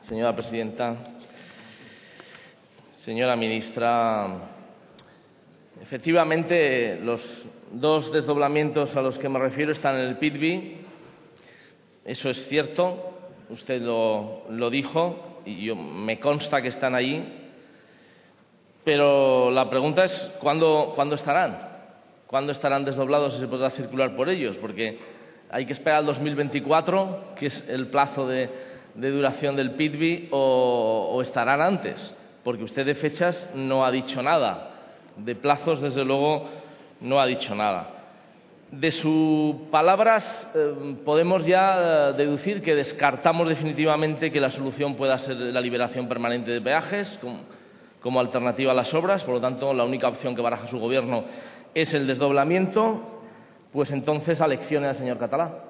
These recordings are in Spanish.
Señora presidenta, señora ministra, efectivamente los dos desdoblamientos a los que me refiero están en el PITBI. Eso es cierto, usted lo dijo y me consta que están allí. Pero la pregunta es ¿cuándo estarán? ¿Cuándo estarán desdoblados y se podrá circular por ellos? Porque hay que esperar al 2024, que es el plazo de duración del PITBI, o estarán antes, porque usted de fechas no ha dicho nada. De plazos, desde luego, no ha dicho nada. De sus palabras podemos ya deducir que descartamos definitivamente que la solución pueda ser la liberación permanente de peajes como alternativa a las obras. Por lo tanto, la única opción que baraja su Gobierno es el desdoblamiento. Pues entonces aleccione al señor Catalá.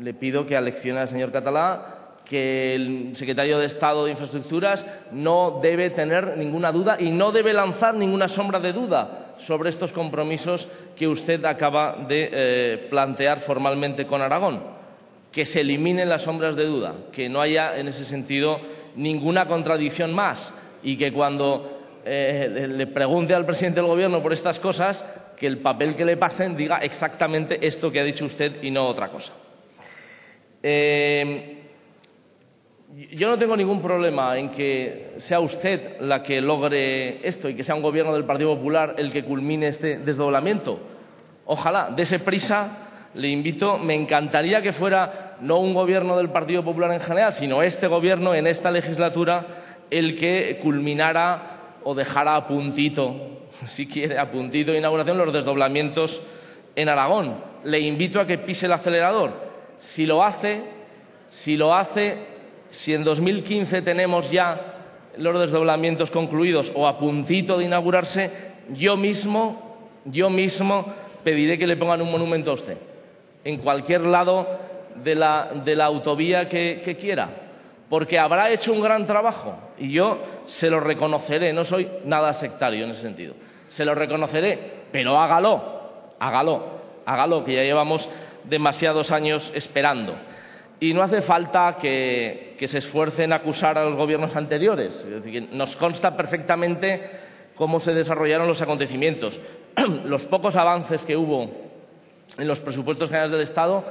Le pido que aleccione al señor Catalá que el secretario de Estado de Infraestructuras no debe tener ninguna duda y no debe lanzar ninguna sombra de duda sobre estos compromisos que usted acaba de plantear formalmente con Aragón. Que se eliminen las sombras de duda, que no haya en ese sentido ninguna contradicción más y que cuando le pregunte al presidente del Gobierno por estas cosas, que el papel que le pasen diga exactamente esto que ha dicho usted y no otra cosa. Yo no tengo ningún problema en que sea usted la que logre esto y que sea un Gobierno del Partido Popular el que culmine este desdoblamiento. Ojalá, dese prisa, le invito. Me encantaría que fuera no un Gobierno del Partido Popular en general, sino este Gobierno en esta legislatura el que culminara o dejara a puntito, si quiere, a puntito de inauguración los desdoblamientos en Aragón. Le invito a que pise el acelerador. Si lo hace, si en 2015 tenemos ya los desdoblamientos concluidos o a puntito de inaugurarse, yo mismo pediré que le pongan un monumento a usted en cualquier lado de la autovía que quiera, porque habrá hecho un gran trabajo y yo se lo reconoceré. No soy nada sectario en ese sentido. Se lo reconoceré, pero hágalo, que ya llevamos demasiados años esperando. Y no hace falta que se esfuercen a acusar a los gobiernos anteriores. Es decir, nos consta perfectamente cómo se desarrollaron los acontecimientos. Los pocos avances que hubo en los presupuestos generales del Estado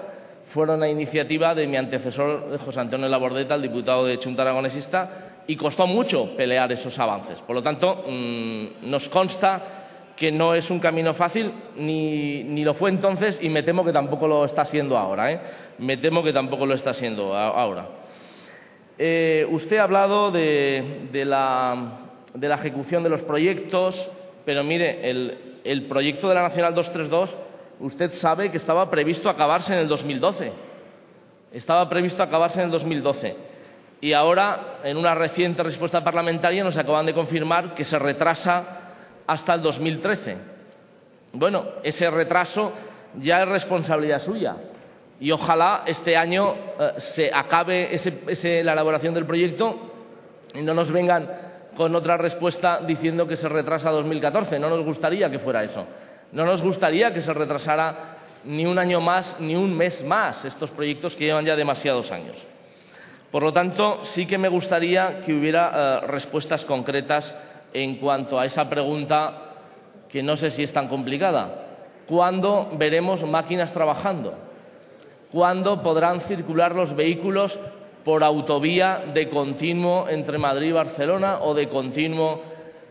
fueron a iniciativa de mi antecesor, José Antonio Labordeta, el diputado de Xunta Aragonesista, y costó mucho pelear esos avances. Por lo tanto, nos consta que no es un camino fácil, ni lo fue entonces, y me temo que tampoco lo está siendo ahora. Me temo que tampoco lo está siendo ahora. Usted ha hablado de la ejecución de los proyectos, pero mire, el proyecto de la Nacional 232, usted sabe que estaba previsto acabarse en el 2012. Estaba previsto acabarse en el 2012. Y ahora, en una reciente respuesta parlamentaria, nos acaban de confirmar que se retrasa hasta el 2013. Bueno, ese retraso ya es responsabilidad suya y ojalá este año se acabe la elaboración del proyecto y no nos vengan con otra respuesta diciendo que se retrasa a 2014. No nos gustaría que fuera eso. No nos gustaría que se retrasara ni un año más ni un mes más estos proyectos que llevan ya demasiados años. Por lo tanto, sí que me gustaría que hubiera respuestas concretas en cuanto a esa pregunta, que no sé si es tan complicada. ¿Cuándo veremos máquinas trabajando? ¿Cuándo podrán circular los vehículos por autovía de continuo entre Madrid y Barcelona o de continuo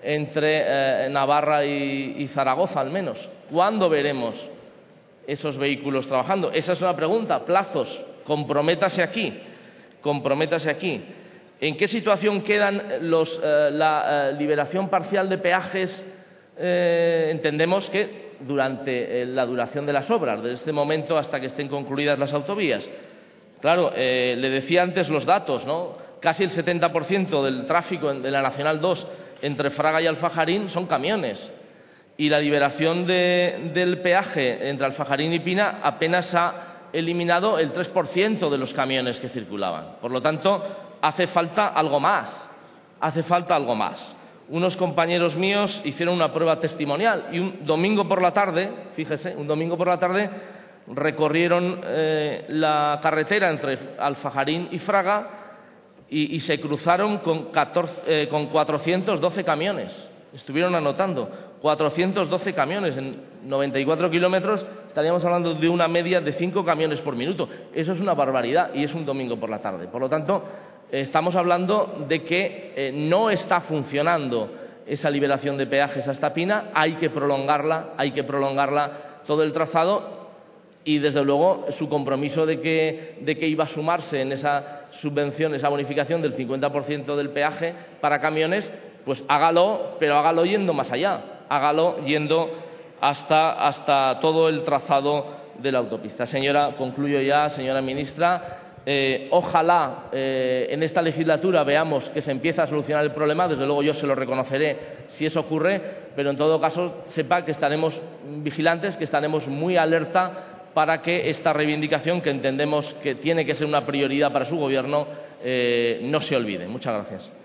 entre Navarra y Zaragoza, al menos? ¿Cuándo veremos esos vehículos trabajando? Esa es una pregunta. Plazos. Comprométase aquí. ¿En qué situación quedan la liberación parcial de peajes? Entendemos que durante la duración de las obras, desde este momento hasta que estén concluidas las autovías. Claro, le decía antes los datos, ¿no? Casi el 70% del tráfico de la Nacional 2 entre Fraga y Alfajarín son camiones. Y la liberación del peaje entre Alfajarín y Pina apenas ha eliminado el 3% de los camiones que circulaban. Por lo tanto, hace falta algo más. Unos compañeros míos hicieron una prueba testimonial y un domingo por la tarde, fíjese, recorrieron la carretera entre Alfajarín y Fraga y se cruzaron con 412 camiones. Estuvieron anotando 412 camiones en 94 kilómetros. Estaríamos hablando de una media de 5 camiones por minuto. Eso es una barbaridad y es un domingo por la tarde. Por lo tanto, estamos hablando de que no está funcionando esa liberación de peajes hasta Pina. Hay que prolongarla todo el trazado. Y, desde luego, su compromiso de que iba a sumarse en esa subvención, esa bonificación del 50% del peaje para camiones, pues hágalo, pero hágalo yendo más allá, hágalo yendo hasta todo el trazado de la autopista. Concluyo ya, señora ministra. Ojalá en esta legislatura veamos que se empieza a solucionar el problema. Desde luego yo se lo reconoceré si eso ocurre, pero en todo caso sepa que estaremos vigilantes, que estaremos muy alerta para que esta reivindicación, que entendemos que tiene que ser una prioridad para su Gobierno, no se olvide. Muchas gracias.